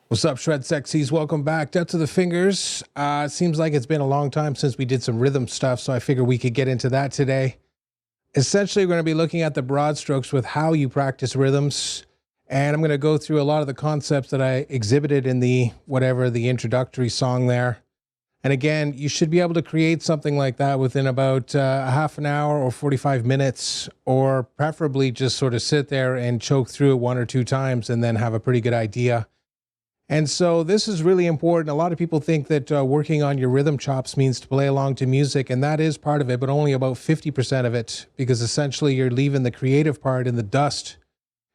What's up, Shred Sexies? Welcome back. Death to the Fingers. It seems like it's been a long time since we did some rhythm stuff, so I figure we could get into that today. Essentially, we're going to be looking at the broad strokes with how you practice rhythms, and I'm going to go through a lot of the concepts that I exhibited in the introductory song there. And again, you should be able to create something like that within about a half an hour or 45 minutes, or preferably just sort of sit there and choke through it one or two times and then have a pretty good idea. And so this is really important. A lot of people think that working on your rhythm chops means to play along to music, and that is part of it, but only about 50% of it, because essentially you're leaving the creative part in the dust.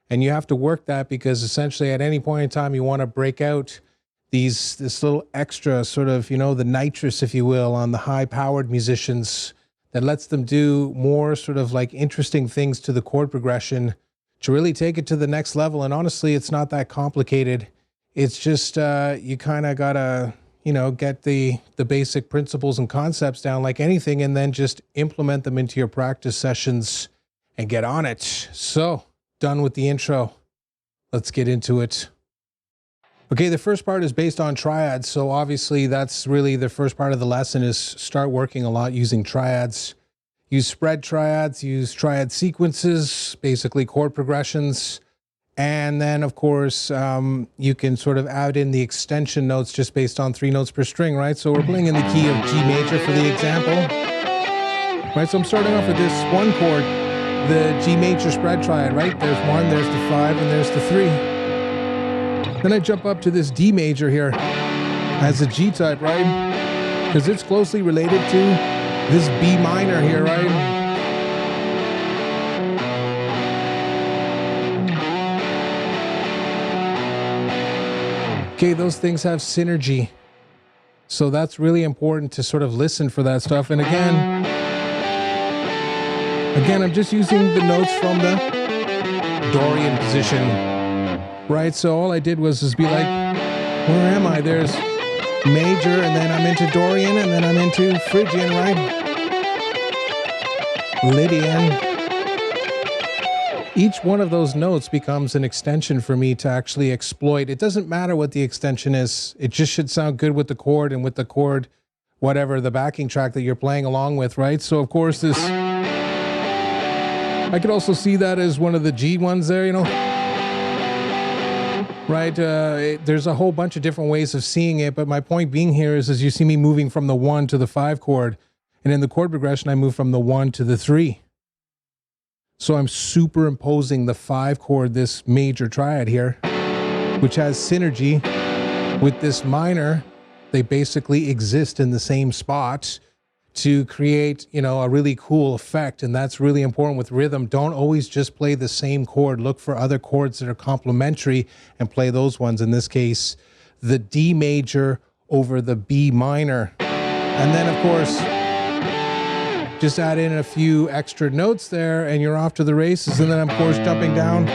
And you have to work that because essentially at any point in time you want to break out this little extra sort of, the nitrous, if you will, on the high-powered musicians that lets them do more sort of like interesting things to the chord progression to really take it to the next level. And honestly, it's not that complicated. It's just you kind of gotta, get the basic principles and concepts down like anything, and then just implement them into your practice sessions and get on it. So, done with the intro. Let's get into it. Okay, the first part is based on triads. So obviously that's really the first part of the lesson, is start working a lot using triads. Use spread triads, use triad sequences, basically chord progressions. And then, of course, you can sort of add in the extension notes just based on 3 notes per string, right? So we're playing in the key of G major for the example. Right, so I'm starting off with this one chord, the G major spread triad, right? There's 1, there's the 5, and there's the 3. Then I jump up to this D major here as a G type, right? Because it's closely related to this B minor here, right? Okay, those things have synergy. So that's really important to sort of listen for that stuff. And again, I'm just using the notes from the Dorian position, right? So all I did was just be like, where am I? There's major, and then I'm into Dorian, and then I'm into Phrygian, right? Lydian. Each one of those notes becomes an extension for me to actually exploit. It doesn't matter what the extension is. It just should sound good with the chord, and with the chord, whatever the backing track that you're playing along with, right? So of course this, I could also see that as one of the G ones there, right? There's a whole bunch of different ways of seeing it, but my point being here is you see me moving from the 1 to the 5 chord, and in the chord progression I move from the 1 to the 3. So I'm superimposing the 5 chord, this major triad here, which has synergy with this minor. They basically exist in the same spot to create, a really cool effect. And that's really important with rhythm. Don't always just play the same chord. Look for other chords that are complementary and play those ones. In this case, the D major over the B minor. And then, of course, just add in a few extra notes there and you're off to the races. And then, of course, jumping down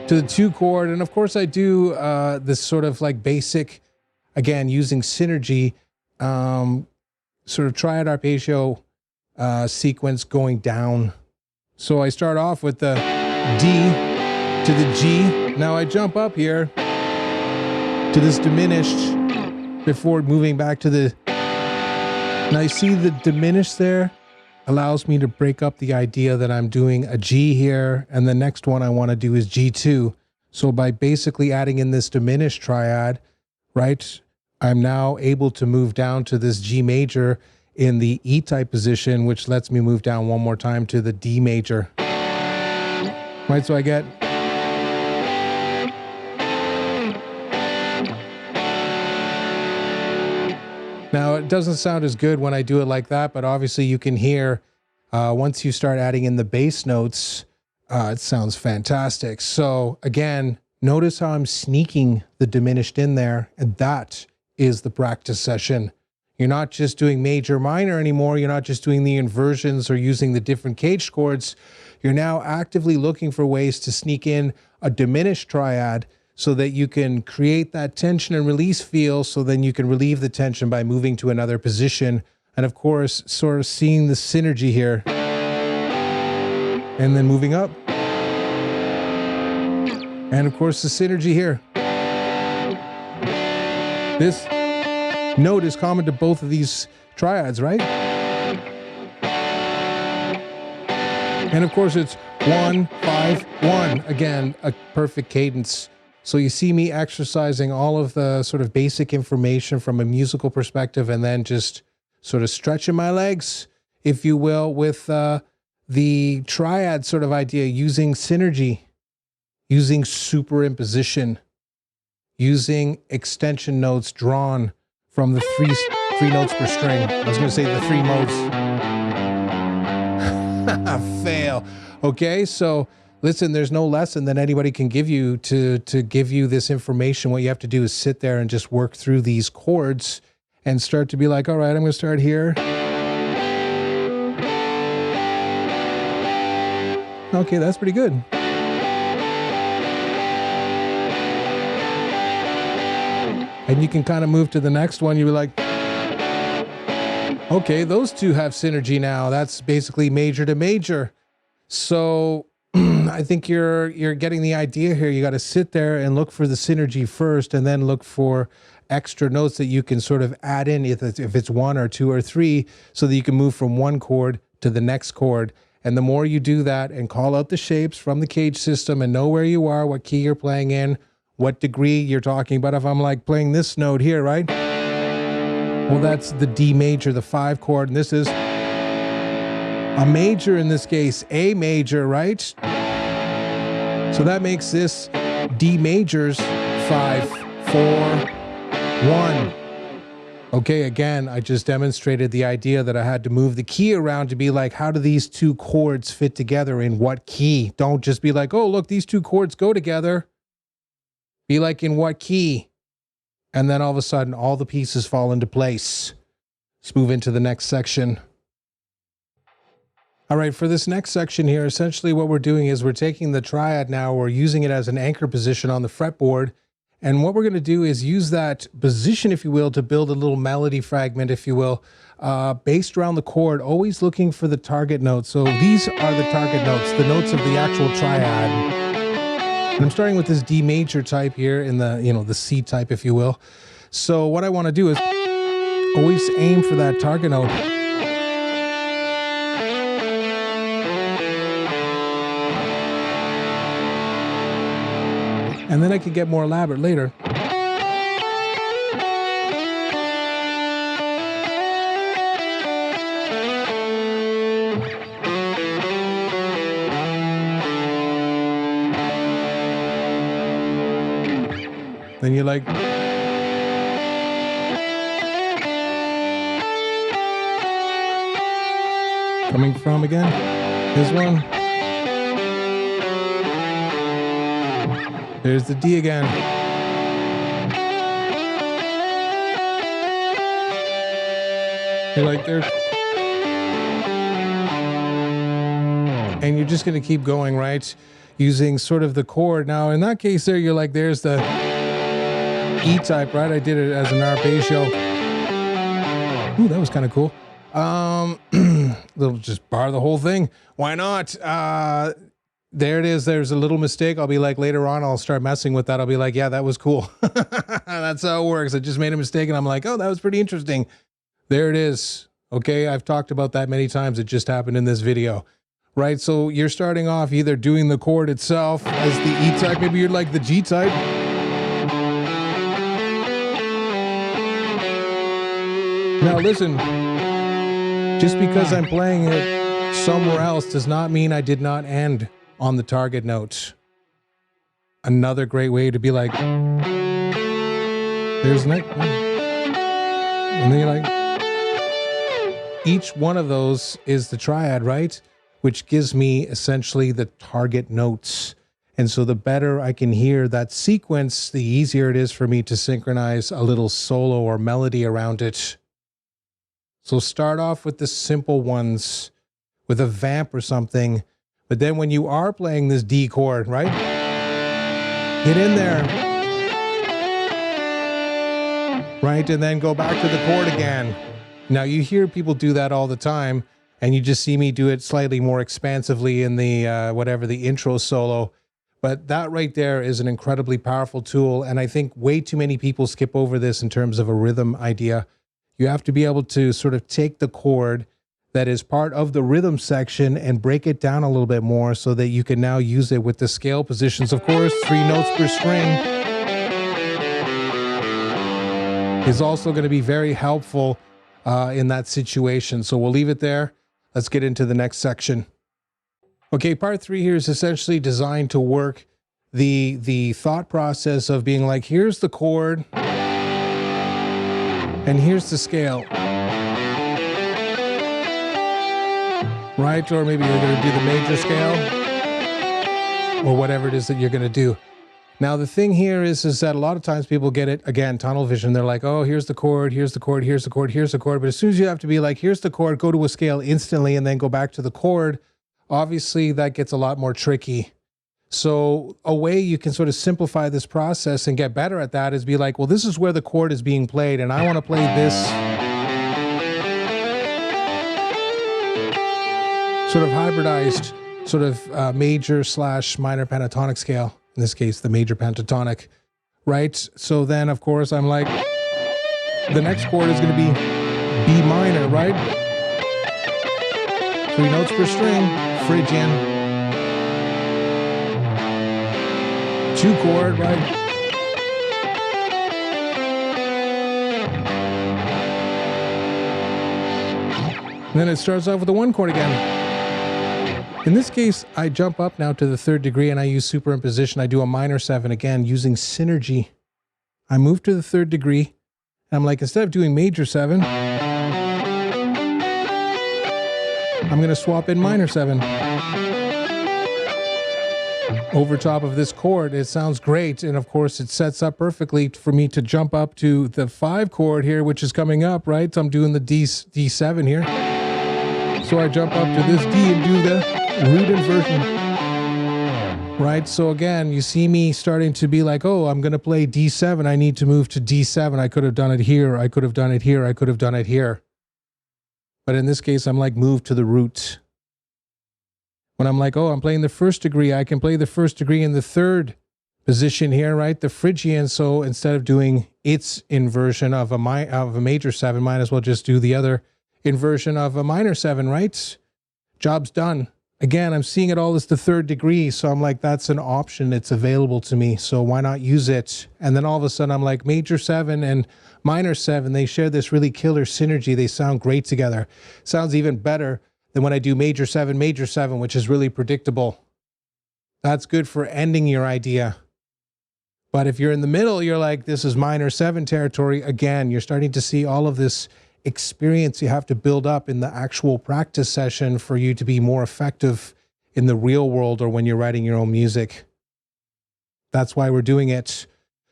to the 2 chord. And of course I do this sort of like basic, again, using synergy, sort of triad arpeggio sequence going down. So I start off with the D to the G. Now I jump up here to this diminished before moving back to the. Now you see the diminished there allows me to break up the idea that I'm doing a G here, and the next one I want to do is G2. So by basically adding in this diminished triad, right, I'm now able to move down to this G major in the E-type position, which lets me move down one more time to the D major. Right, so I get. Now, it doesn't sound as good when I do it like that, but obviously you can hear once you start adding in the bass notes, it sounds fantastic. So again, notice how I'm sneaking the diminished in there, and that is the practice session. You're not just doing major minor anymore. You're not just doing the inversions or using the different caged chords. You're now actively looking for ways to sneak in a diminished triad so that you can create that tension and release feel, so then you can relieve the tension by moving to another position. And of course, sort of seeing the synergy here. And then moving up. And of course the synergy here. This note is common to both of these triads, right? And of course it's 1, 5, 1. Again, a perfect cadence. So you see me exercising all of the sort of basic information from a musical perspective and then just sort of stretching my legs, if you will, with the triad sort of idea, using synergy, using superimposition, using extension notes drawn from the three notes per string. I was going to say the 3 modes. Fail. Okay, so listen, there's no lesson that anybody can give you to give you this information. What you have to do is sit there and just work through these chords and start to be like, all right, I'm going to start here. Okay, that's pretty good. And you can kind of move to the next one. You'll be like, okay, those two have synergy now. That's basically major to major. So I think you're getting the idea here. You got to sit there and look for the synergy first, and then look for extra notes that you can sort of add in if it's 1 or 2 or 3, so that you can move from one chord to the next chord. And the more you do that and call out the shapes from the cage system and know where you are, what key you're playing in, what degree you're talking about. If I'm like playing this note here, right? Well, that's the D major, the 5 chord, and this is a major in this case, A major, right? So that makes this D majors 5, 4, 1. Okay, again, I just demonstrated the idea that I had to move the key around to be like, how do these 2 chords fit together in what key? Don't just be like, oh, look, these 2 chords go together. Be like, in what key? And then all of a sudden, all the pieces fall into place. Let's move into the next section. All right, for this next section here, essentially what we're doing is we're taking the triad now, we're using it as an anchor position on the fretboard. And what we're going to do is use that position, if you will, to build a little melody fragment, if you will, based around the chord, always looking for the target notes. So these are the target notes, the notes of the actual triad. And I'm starting with this D major type here in the, the C type, if you will. So what I want to do is always aim for that target note. And then I could get more elaborate later. Then you're like, coming from again, this one. There's the D again. You're like, there's... And you're just going to keep going, right? Using sort of the chord. Now, in that case there, you're like, there's the E type, right? I did it as an arpeggio. Ooh, that was kind of cool. They'll just bar the whole thing. Why not? There it is. There's a little mistake. I'll be like, later on, I'll start messing with that. I'll be like, yeah, that was cool. That's how it works. I just made a mistake and I'm like, oh, that was pretty interesting. There it is. Okay. I've talked about that many times. It just happened in this video, right? So you're starting off either doing the chord itself as the E type. Maybe you're like the G type. Now listen, just because I'm playing it somewhere else does not mean I did not end on the target note. Another great way to be like, there's next, and then you're like, each one of those is the triad, right? Which gives me essentially the target notes. And so the better I can hear that sequence, the easier it is for me to synchronize a little solo or melody around it. So start off with the simple ones with a vamp or something. But then when you are playing this D chord, right? Get in there. Right? And then go back to the chord again. Now you hear people do that all the time, and you just see me do it slightly more expansively in the, whatever, the intro solo. But that right there is an incredibly powerful tool. And I think way too many people skip over this in terms of a rhythm idea. You have to be able to sort of take the chord that is part of the rhythm section and break it down a little bit more so that you can now use it with the scale positions. Of course, 3 notes per string is also going to be very helpful in that situation. So we'll leave it there. Let's get into the next section. Okay, part 3 here is essentially designed to work the thought process of being like, here's the chord and here's the scale. Right? Or maybe you're going to do the major scale or whatever it is that you're going to do. Now, the thing here is that a lot of times people get it, again, tunnel vision. They're like, oh, here's the chord, here's the chord, here's the chord, here's the chord. But as soon as you have to be like, here's the chord, go to a scale instantly and then go back to the chord, obviously that gets a lot more tricky. So a way you can sort of simplify this process and get better at that is be like, well, this is where the chord is being played and I want to play this sort of hybridized sort of major / minor pentatonic scale. In this case, the major pentatonic, right? So then, of course, I'm like, the next chord is going to be B minor, right? 3 notes per string, Phrygian. 2 chord, right? And then it starts off with the 1 chord again. In this case, I jump up now to the 3rd degree and I use superimposition. I do a minor 7 again using synergy. I move to the 3rd degree and I'm like, instead of doing major 7, I'm going to swap in minor 7 over top of this chord. It sounds great. And of course, it sets up perfectly for me to jump up to the 5 chord here, which is coming up, right? So I'm doing the D7 here. So I jump up to this D and do the root inversion, right? So again, you see me starting to be like, oh, I'm going to play D7. I need to move to D7. I could have done it here. I could have done it here. I could have done it here. But in this case, I'm like, move to the root. When I'm like, oh, I'm playing the 1st degree, I can play the 1st degree in the 3rd position here, right? The Phrygian. So instead of doing its inversion of a major 7, might as well just do the other inversion of a minor 7, right? Job's done. Again, I'm seeing it all as the 3rd degree. So I'm like, that's an option. It's available to me. So why not use it? And then all of a sudden I'm like, major 7 and minor 7, they share this really killer synergy. They sound great together. Sounds even better than when I do major 7, which is really predictable. That's good for ending your idea. But if you're in the middle, you're like, this is minor 7 territory. Again, you're starting to see all of this experience you have to build up in the actual practice session for you to be more effective in the real world or when you're writing your own music. That's why we're doing it.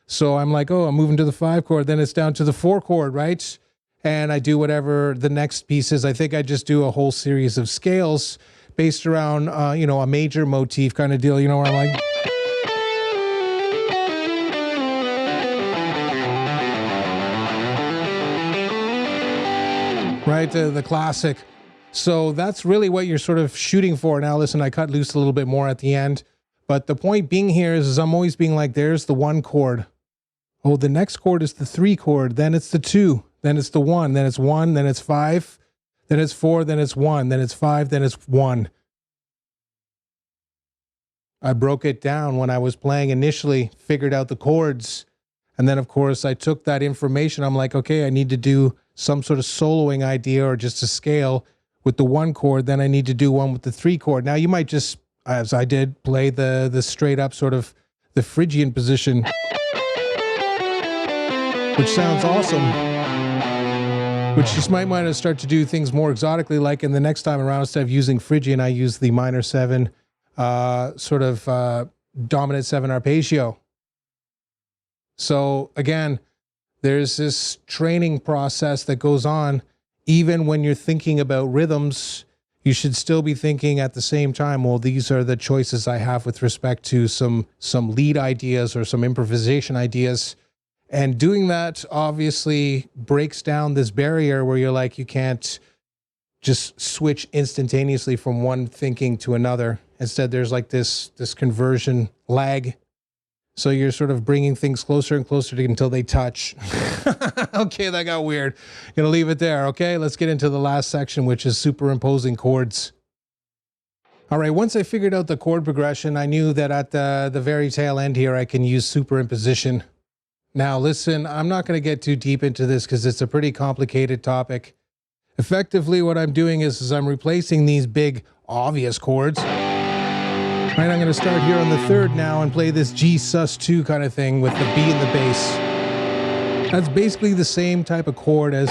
So I'm like, oh, I'm moving to the 5 chord, then it's down to the 4 chord, right? And I do whatever the next piece is. I think I just do a whole series of scales based around, a major motif kind of deal, where I'm like, right, the classic. So that's really what you're sort of shooting for. Now, listen, I cut loose a little bit more at the end, but the point being here is I'm always being like, there's the 1 chord. Oh, the next chord is the 3 chord. Then it's the 2. Then it's the 1. Then it's 1. Then it's 5. Then it's 4. Then it's 1. Then it's 5. Then it's 1. I broke it down when I was playing initially, figured out the chords. And then, of course, I took that information. I'm like, okay, I need to do some sort of soloing idea or just a scale with the 1 chord. Then I need to do one with the 3 chord. Now, you might just, as I did, play the straight up sort of the Phrygian position, which sounds awesome. Which just might want to start to do things more exotically, like in the next time around, instead of using Phrygian, I use the minor 7 dominant 7 arpeggio. So again, there's this training process that goes on. Even when you're thinking about rhythms, you should still be thinking at the same time, well, these are the choices I have with respect to some lead ideas or some improvisation ideas. And doing that obviously breaks down this barrier where you're like, you can't just switch instantaneously from one thinking to another. Instead, there's like this conversion lag. So you're sort of bringing things closer and closer until they touch. Okay, that got weird. Gonna leave it there, okay? Let's get into the last section, which is superimposing chords. All right, once I figured out the chord progression, I knew that at the very tail end here, I can use superimposition. Now listen, I'm not gonna get too deep into this because it's a pretty complicated topic. Effectively, what I'm doing is I'm replacing these big, obvious chords. Right, I'm going to start here on the 3rd now and play this G sus2 kind of thing with the B in the bass. That's basically the same type of chord as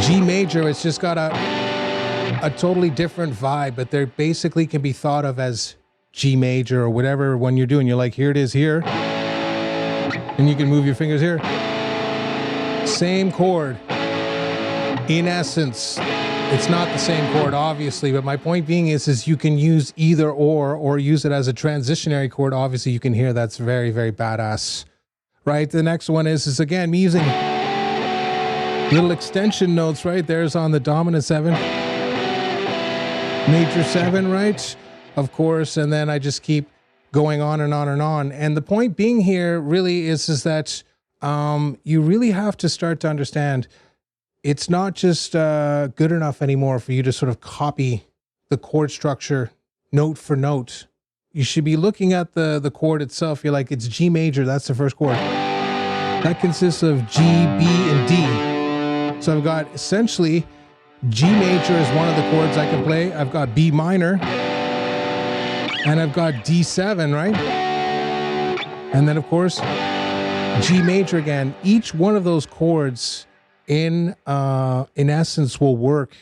G major. It's just got a totally different vibe, but they basically can be thought of as G major or whatever when you're doing. You're like, here it is here. And you can move your fingers here. Same chord. In essence, it's not the same chord, obviously, but my point being is you can use either or use it as a transitionary chord. Obviously, you can hear that's very, very badass, right? The next one is again, me using little extension notes, right? There's on the dominant 7, major 7, right? Of course, and then I just keep going on and on and on. And the point being here really is that you really have to start to understand it's not just good enough anymore for you to sort of copy the chord structure note for note. You should be looking at the chord itself. You're like, it's G major, that's the first chord. That consists of G, B, and D. So I've got essentially G major is one of the chords I can play. I've got B minor, and I've got D7, right? And then of course, G major again. Each one of those chords in essence will work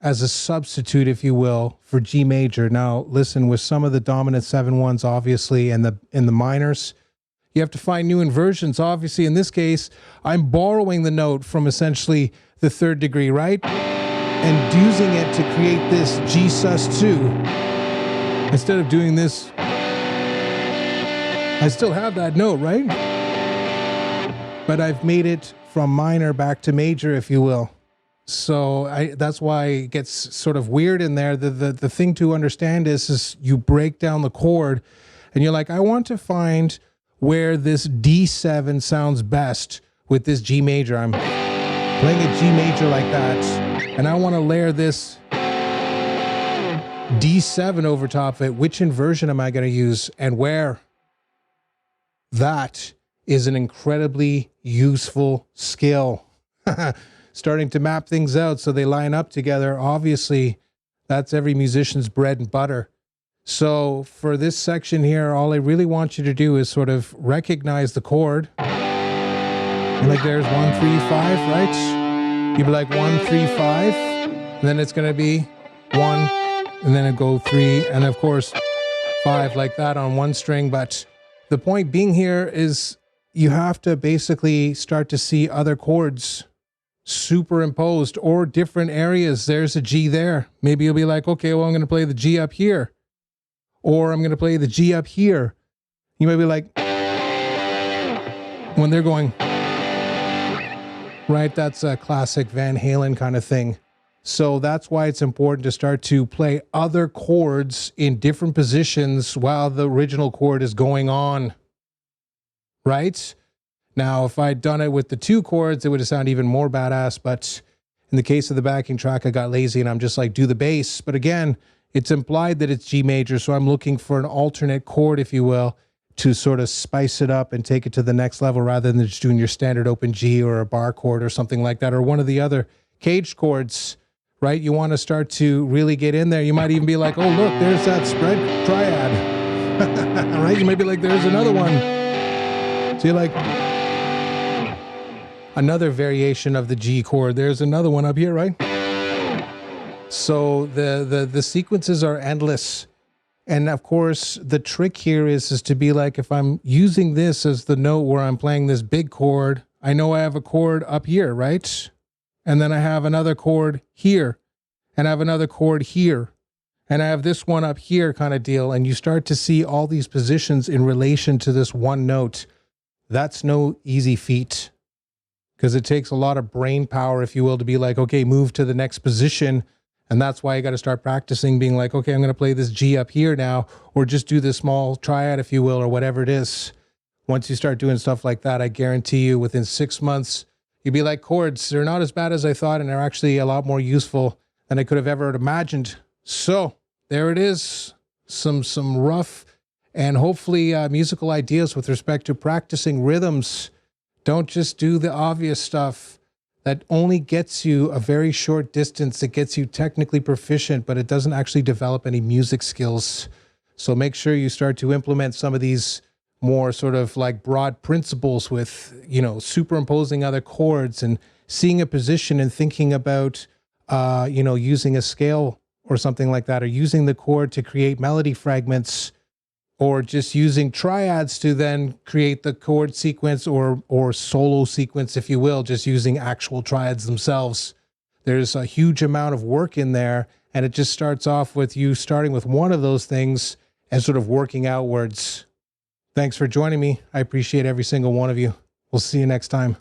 as a substitute, if you will, for G major. Now listen, with some of the dominant 7 ones, obviously, and in the minors, you have to find new inversions. Obviously, in this case, I'm borrowing the note from essentially the 3rd degree, right? And using it to create this G sus2. Instead of doing this, I still have that note, right? But I've made it from minor back to major, if you will. So that's why it gets sort of weird in there. The thing to understand is you break down the chord and you're like, I want to find where this D7 sounds best with this G major. I'm playing a G major like that, and I want to layer this D7 over top of it. Which inversion am I going to use and where? That is an incredibly useful skill. Starting to map things out so they line up together. Obviously, that's every musician's bread and butter. So for this section here, all I really want you to do is sort of recognize the chord. And like there's 1, 3, 5, right? You'd be like 1, 3, 5. And then it's going to be 1, and then it go 3, and of course 5 like that on one string. But the point being here is you have to basically start to see other chords superimposed or different areas. There's a G there. Maybe you'll be like, okay, well, I'm going to play the G up here, or I'm going to play the G up here. You might be like, when they're going, right? That's a classic Van Halen kind of thing. So that's why it's important to start to play other chords in different positions while the original chord is going on. Right? Now, if I'd done it with the 2 chords, it would have sounded even more badass. But in the case of the backing track, I got lazy and I'm just like, do the bass. But again, it's implied that it's G major. So I'm looking for an alternate chord, if you will, to sort of spice it up and take it to the next level rather than just doing your standard open G or a bar chord or something like that, or one of the other caged chords, right? You want to start to really get in there. You might even be like, oh, look, there's that spread triad, right? You might be like, there's another one. So you're like, another variation of the G chord. There's another one up here, right? So the sequences are endless. And of course, the trick here is to be like, if I'm using this as the note where I'm playing this big chord, I know I have a chord up here, right? And then I have another chord here, and I have another chord here, and I have this one up here kind of deal. And you start to see all these positions in relation to this one note. That's no easy feat, because it takes a lot of brain power, if you will, to be like, okay, move to the next position And that's why you got to start practicing being like, okay, I'm going to play this G up here now, or just do this small triad, if you will, or whatever it is. Once you start doing stuff like that, I guarantee you within 6 months, you'll be like, chords, they're not as bad as I thought, and they're actually a lot more useful than I could have ever imagined. So there it is. Some rough and hopefully musical ideas with respect to practicing rhythms. Don't just do the obvious stuff that only gets you a very short distance. It gets you technically proficient, but it doesn't actually develop any music skills. So make sure you start to implement some of these more sort of like broad principles with, you know, superimposing other chords and seeing a position and thinking about, you know, using a scale or something like that, or using the chord to create melody fragments, or just using triads to then create the chord sequence or solo sequence, if you will, just using actual triads themselves. There's a huge amount of work in there, and it just starts off with you starting with one of those things and sort of working outwards. Thanks for joining me. I appreciate every single one of you. We'll see you next time.